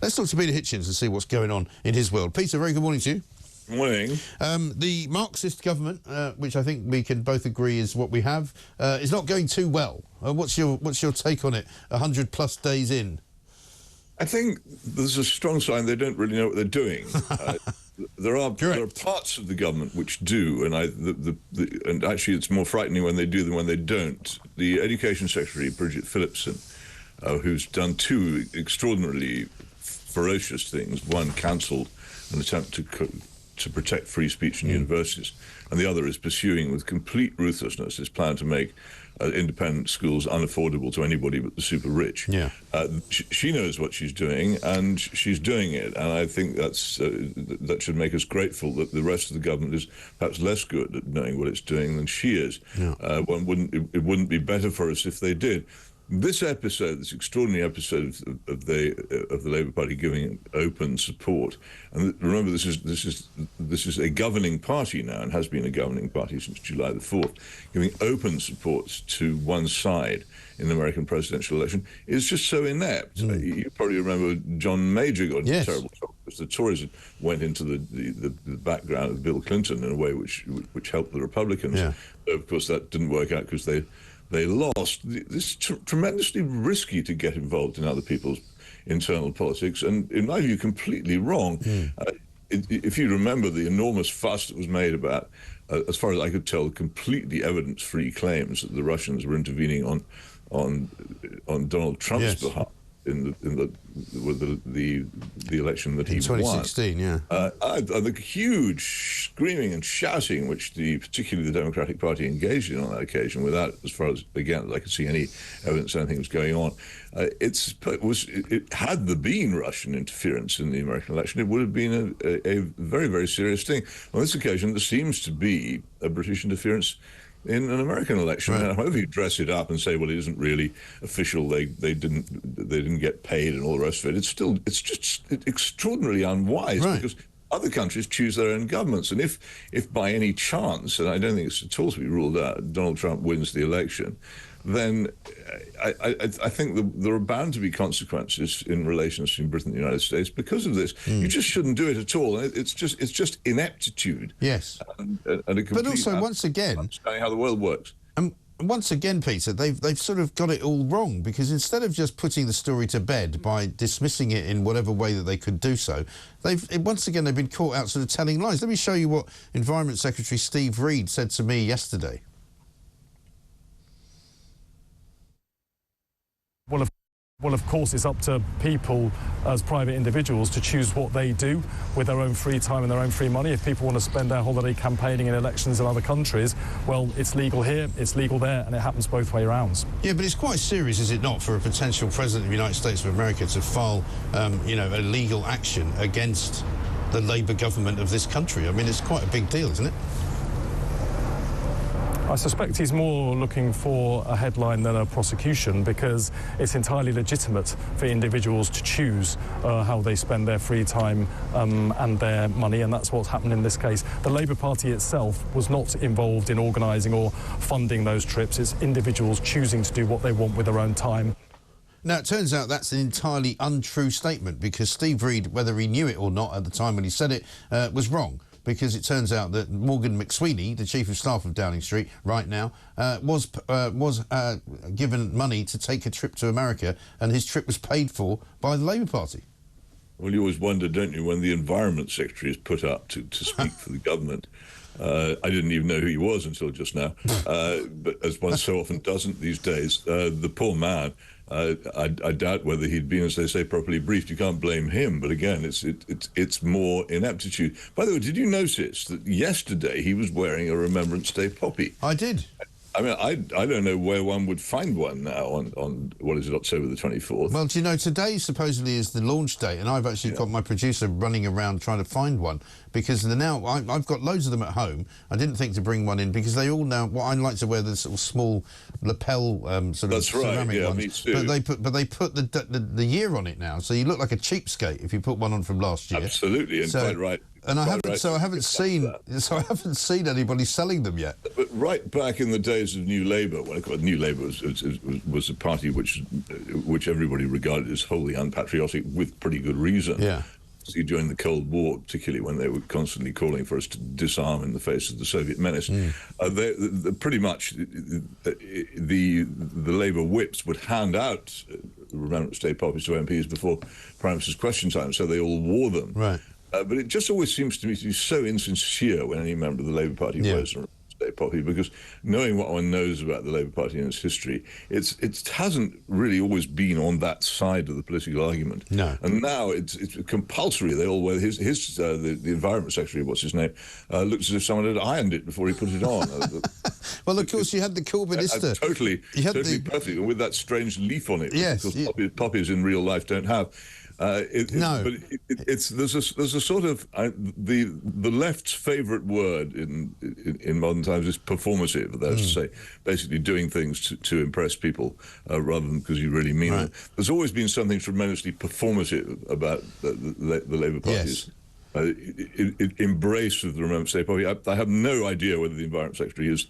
Let's talk to Peter Hitchens and see what's going on in his world. Peter, very good morning to you. Morning. The Marxist government, which I think we can both agree is what we have, is not going too well. What's your take on it? 100+ days in. I think there's a strong sign they don't really know what they're doing. There are parts of the government which do, and and actually it's more frightening when they do than when they don't. The Education Secretary, Bridget Phillipson, who's done two extraordinarily ferocious things. One, cancelled an attempt to protect free speech in universities, and the other is pursuing with complete ruthlessness his plan to make independent schools unaffordable to anybody but the super rich. Yeah. She knows what she's doing, and she's doing it, and I think that should make us grateful that the rest of the government is perhaps less good at knowing what it's doing than she is. Yeah. It wouldn't be better for us if they did. This episode, this extraordinary episode of the Labour Party giving open support, and remember this is a governing party now, and has been a governing party since July the 4th, giving open support to one side in the American presidential election is just so inept. You probably remember John Major got into terrible trouble because the Tories went into the background of Bill Clinton in a way which helped the Republicans. Yeah. Of course, that didn't work out because they lost. This is tremendously risky to get involved in other people's internal politics, and in my view, completely wrong. If you remember the enormous fuss that was made about, as far as I could tell, completely evidence-free claims that the Russians were intervening on Donald Trump's behalf in the election that he won. In 2016, yeah. The huge screaming and shouting which particularly the Democratic Party engaged in on that occasion, without, as far as, again, I could see any evidence anything was going on. Had there been Russian interference in the American election, it would have been a very, very serious thing. On this occasion, there seems to be a British interference in an American election. Right. However you dress it up and say, well, it isn't really official, they didn't get paid and all the rest of it, it's just extraordinarily unwise, because other countries choose their own governments, and if by any chance, and I don't think it's at all to be ruled out, Donald Trump wins the election, then I think there are bound to be consequences in relations between Britain and the United States because of this. You just shouldn't do it at all. It's just ineptitude. Yes. And a complete, but also, once again, understanding how the world works. Once again, Peter, they've sort of got it all wrong, because instead of just putting the story to bed by dismissing it in whatever way that they could do so, once again they've been caught out sort of telling lies. Let me show you what Environment Secretary Steve Reed said to me yesterday. Well, of course, it's up to people as private individuals to choose what they do with their own free time and their own free money. If people want to spend their holiday campaigning in elections in other countries, well, it's legal here, it's legal there, and it happens both way around. Yeah, but it's quite serious, is it not, for a potential president of the United States of America to file, a legal action against the Labour government of this country? I mean, it's quite a big deal, isn't it? I suspect he's more looking for a headline than a prosecution, because it's entirely legitimate for individuals to choose how they spend their free time and their money, and that's what's happened in this case. The Labour Party itself was not involved in organising or funding those trips. It's individuals choosing to do what they want with their own time. Now, it turns out that's an entirely untrue statement, because Steve Reed, whether he knew it or not at the time when he said it, was wrong. Because it turns out that Morgan McSweeney, the Chief of Staff of Downing Street right now, was given money to take a trip to America, and his trip was paid for by the Labour Party. Well, you always wonder, don't you, when the Environment Secretary is put up to speak for the government. I didn't even know who he was until just now, but as one so often doesn't these days, the poor man, I doubt whether he'd been, as they say, properly briefed. You can't blame him, but again, it's more ineptitude. By the way, did you notice that yesterday he was wearing a Remembrance Day poppy? I did. I mean, I don't know where one would find one now on what is it, October the 24th? Well, do you know, today supposedly is the launch date, and I've actually got my producer running around trying to find one, because now I've got loads of them at home. I didn't think to bring one in, because they all now, I like to wear the sort of small lapel sort of ceramic ones. Me too. But they put the year on it now, so you look like a cheapskate if you put one on from last year. Absolutely, and quite right. And I haven't seen anybody selling them yet. But right back in the days of New Labour, New Labour was a party which everybody regarded as wholly unpatriotic, with pretty good reason. Yeah. See, during the Cold War, particularly when they were constantly calling for us to disarm in the face of the Soviet menace, pretty much the Labour whips would hand out Remembrance Day poppies to MPs before Prime Minister's question time, so they all wore them. Right. But it just always seems to me to be so insincere when any member of the Labour Party wears a Remembrance Day poppy, because knowing what one knows about the Labour Party and its history, it hasn't really always been on that side of the political argument. No. And now it's compulsory. They all wear the Environment Secretary, what's his name, looks as if someone had ironed it before he put it on. Well, of course, you had the Corbynista. Totally perfect, and with that strange leaf on it, yes, because poppies in real life don't have. No, but there's a sort of the left's favourite word in modern times is performative. That is to say, basically doing things to impress people rather than because you really mean it. There's always been something tremendously performative about the Labour Party's embrace of the Remembrance Day poppy. I have no idea whether the Environment Secretary is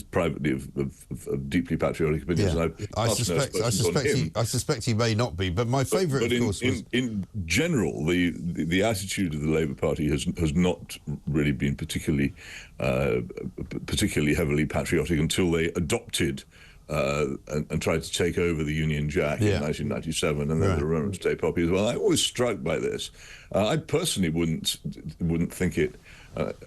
privately of deeply patriotic opinions. Yeah. And I suspect he may not be, but my favourite, of course, was... in general, the attitude of the Labour Party has not really been particularly heavily patriotic until they adopted and tried to take over the Union Jack in 1997, and then the Remembrance Day poppy as well. I'm always struck by this. I personally wouldn't think it.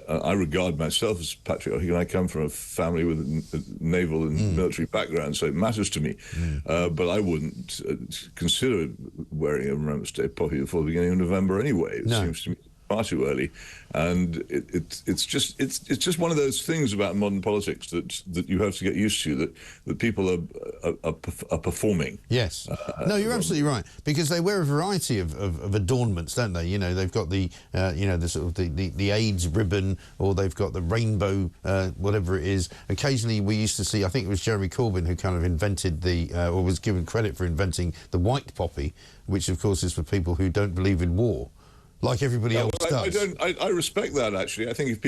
I regard myself as patriotic, and I come from a family with a naval and military background, so it matters to me. But I wouldn't consider wearing a Remembrance Day poppy before the beginning of November anyway. It seems to me far too early, and it's just one of those things about modern politics that you have to get used to, that people are performing. Yes, no, you're absolutely right, because they wear a variety of adornments, don't they? You know, they've got the the sort of the AIDS ribbon, or they've got the rainbow, whatever it is. Occasionally, we used to see, I think it was Jeremy Corbyn who kind of invented or was given credit for inventing the white poppy, which of course is for people who don't believe in war, like everybody else does. I respect that, actually. I think if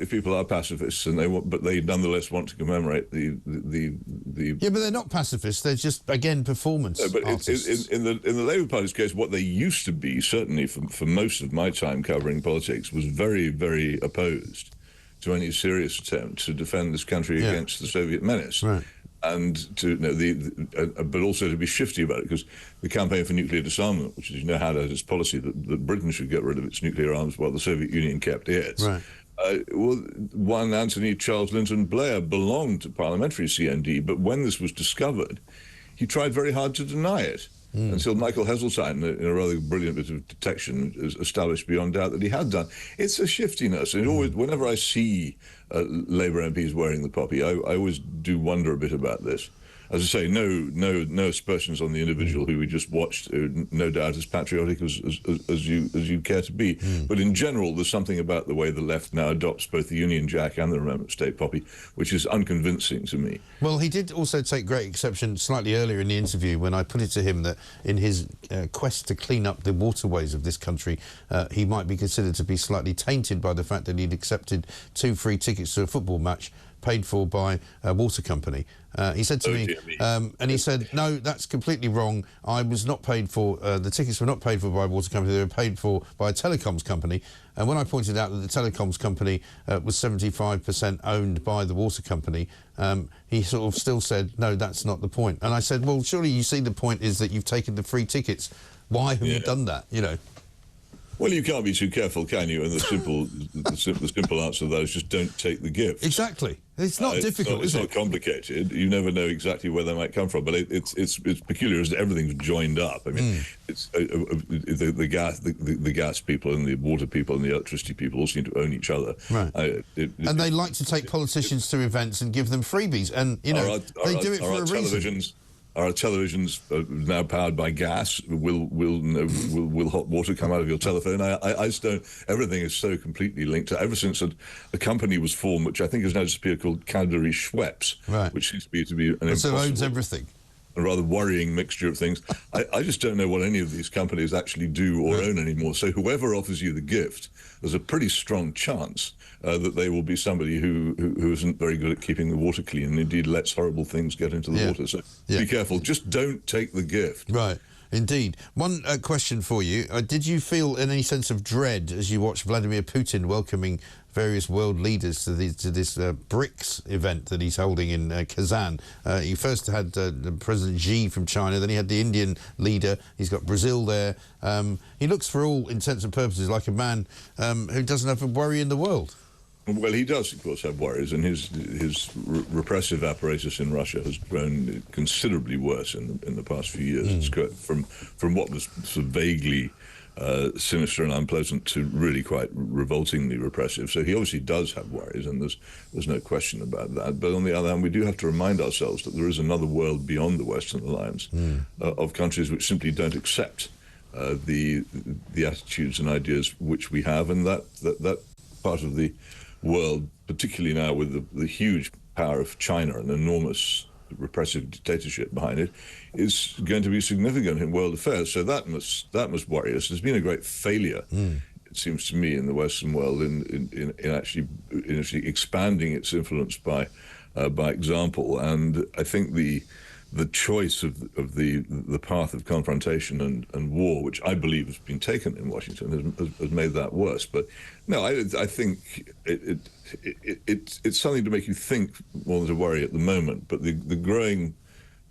people are pacifists and but they nonetheless want to commemorate the yeah, but they're not pacifists. They're just, again, performance artists. In the Labour Party's case, what they used to be, certainly for most of my time covering politics, was very, very opposed to any serious attempt to defend this country against the Soviet menace. Right. And but also to be shifty about it, because the campaign for nuclear disarmament, which, as you know, had as its policy that Britain should get rid of its nuclear arms while the Soviet Union kept its. Right. One Anthony Charles Linton Blair belonged to parliamentary CND, but when this was discovered, he tried very hard to deny it. Until Michael Heseltine, in a rather brilliant bit of detection, established beyond doubt that he had done. It's a shiftiness. And always, whenever I see Labour MPs wearing the poppy, I always do wonder a bit about this. As I say, no aspersions on the individual who we just watched, no doubt as patriotic as you care to be. But in general, there's something about the way the left now adopts both the Union Jack and the Remembrance Day poppy, which is unconvincing to me. Well, he did also take great exception slightly earlier in the interview when I put it to him that in his quest to clean up the waterways of this country, he might be considered to be slightly tainted by the fact that he'd accepted 2 free tickets to a football match paid for by a water company. He said to me, and he said, no, that's completely wrong. I was not paid for, the tickets were not paid for by a water company, they were paid for by a telecoms company. And when I pointed out that the telecoms company was 75% owned by the water company, he sort of still said, no, that's not the point. And I said, well, surely you see the point is that you've taken the free tickets. Why have you done that, you know? Well, you can't be too careful, can you? And the simple answer to that is just don't take the gift. Exactly. It's not difficult, is it? It's not complicated. You never know exactly where they might come from, but it's peculiar as everything's joined up. I mean, it's the gas people and the water people and the electricity people all seem to own each other. Right. And they like to take politicians to events and give them freebies, and you know they do it for a reason. Our televisions now powered by gas. Will hot water come out of your telephone? I just don't. Everything is so completely linked. Ever since a company was formed, which I think has now disappeared, called Canterbury Schweppes, which seems to be an impossible. So owns everything. a rather worrying mixture of things. I just don't know what any of these companies actually do or own anymore. So whoever offers you the gift, there's a pretty strong chance that they will be somebody who isn't very good at keeping the water clean, and indeed lets horrible things get into the water. So be careful. Just don't take the gift. Right. Indeed. One question for you. Did you feel any sense of dread as you watched Vladimir Putin welcoming various world leaders to this BRICS event that he's holding in Kazan? He first had President Xi from China, then he had the Indian leader, he's got Brazil there. He looks, for all intents and purposes, like a man who doesn't have a worry in the world. Well, he does, of course, have worries, and his repressive apparatus in Russia has grown considerably worse in the past few years. It's got from what was sort of vaguely sinister and unpleasant to really quite revoltingly repressive. So he obviously does have worries, and there's no question about that. But on the other hand, we do have to remind ourselves that there is another world beyond the Western alliance of countries which simply don't accept the attitudes and ideas which we have, and that part of the world, particularly now with the huge power of China and enormous repressive dictatorship behind it, is going to be significant in world affairs. So that must worry us. There's been a great failure, it seems to me, in the Western world in actually expanding its influence by example. And I think the choice of the path of confrontation and war, which I believe has been taken in Washington, has made that worse. But no, I think it's something to make you think more than to worry at the moment. But the growing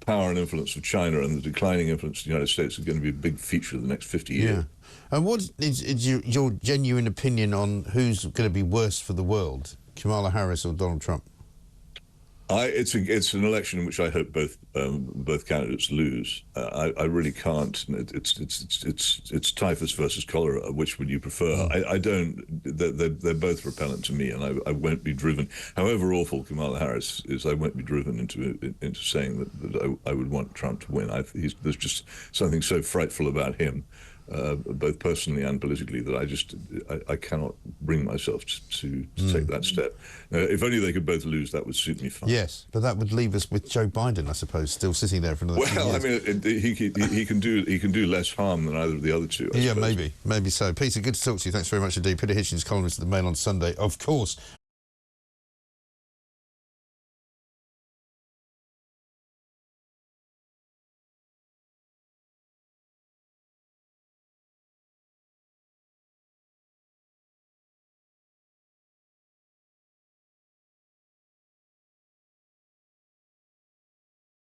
power and influence of China and the declining influence of the United States is going to be a big feature of the next 50 years. Yeah. And what is your genuine opinion on who's going to be worse for the world, Kamala Harris or Donald Trump? It's an election in which I hope both candidates lose. I really can't. It's typhus versus cholera. Which would you prefer? I don't. They're both repellent to me, and I won't be driven. However awful Kamala Harris is, I won't be driven into saying that I would want Trump to win. There's just something so frightful about him, both personally and politically, that I cannot bring myself to take that step. If only they could both lose, that would suit me fine. Yes, but that would leave us with Joe Biden, I suppose, still sitting there for another few years. Well, I mean, he can do less harm than either of the other two, I suppose. Maybe so. Peter, good to talk to you. Thanks very much indeed. Peter Hitchens, columnist at the Mail on Sunday, of course.